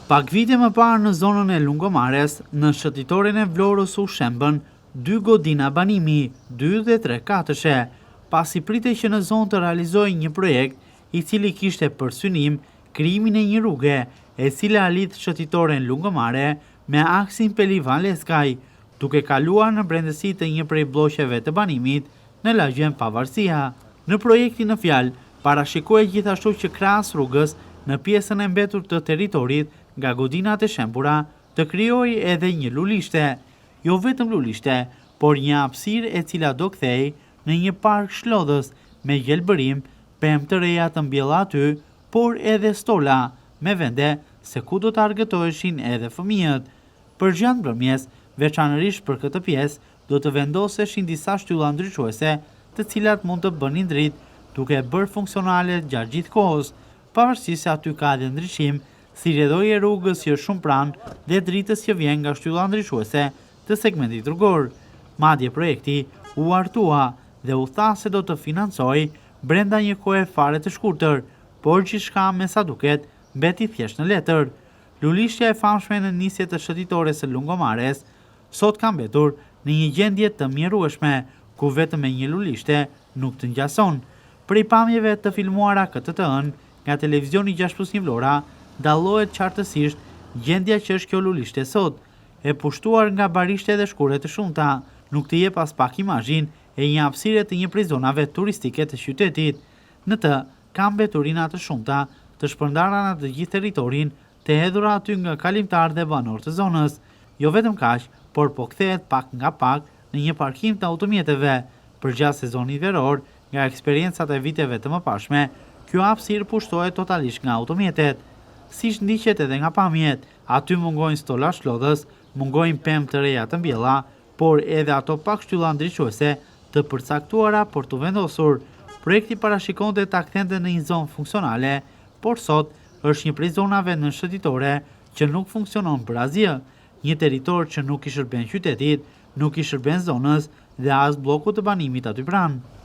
Pak vite më parë në zonën e Lungomares, në shëtitorin e Vlorës u shembën 2 godina banimi, 2 dhe 3 katëshe, pasi pritej që në zonë të realizoj një projekt i cili kishte për synim krijimin e një rrugë e cila lidh shëtitoren Lungomare me aksin Pelivan-Leskaj, duke kaluar në brendësi të një prej blloqeve të banimit në lagjen Pavarësia. Në projektin në fjalë, parashikohet gjithashtu që krahas rrugës në pjesën e mbetur të territorit nga godinat e shembura të krijojë edhe një lulishte, jo vetëm lulishte, por një hapësirë e cila do kthej në një park shlodhës me gjelbërim, pemë të reja të mbjella aty, por edhe stola, me vende se ku do të argëtoheshin edhe fëmijët. Për gjatë mbrëmjes, veçanërisht për këtë pjesë, do të vendoseshin disa shtylla ndriçuese, të cilat mund të bënin dritë, duke bërë funksionale gjatë gjithë kohës, pavarësisht se aty ka edhe ndriçim, si rrjedhoi e rrugës që është shumë pranë dhe dritës që vjen nga shtylla ndriçuese të segmentit rrugor. Madje projekti u artua dhe u tha se do të financojë brenda një kohe fare të shkurtër, por gjithçka me sa duket mbeti thjesht në letër. Lulishtja e famshme në nisje të shëtitores së Lungomares sot ka mbetur në një gjendje të mjerueshme, ku vetëm me një lulishte nuk të ngjason. Prej pamjeve të filmuara këtë të ënë nga televizioni 6+1 Vlora, dallohet qartësisht gjendja që është kjo lulishte sot, e pushtuar nga barishte dhe shkure të shumta, nuk të jep as pak imazhin e një hapësire të një prej zonave turistike të qytetit. Në të ka mbeturina të shumta, të shpërndara në të gjithë territorin, të hedhura aty nga kalimtar dhe banor të zonës. Jo vetëm kaq, por po kthehet pak nga pak në një parkim të automjeteve. Përgjatë sezonit veror, nga eksperiencat e viteve të mëparshme, kjo hapësirë pushtohet totalisht nga automjetet. Siç ndiqet edhe nga pamjet, aty mungojnë stola shlodhës, mungojnë pemë të reja të mbjella, por edhe ato pak shtylla ndriçuese të përcaktuara për të vendosur. Projekti parashikonte ta kthente në një zonë funksionale, por sot është një prej zonave në shëtitore që nuk funksionon për asgjë, një territor që nuk i shërben qytetit, nuk i shërben zonës dhe as bllokut të banimit aty pranë.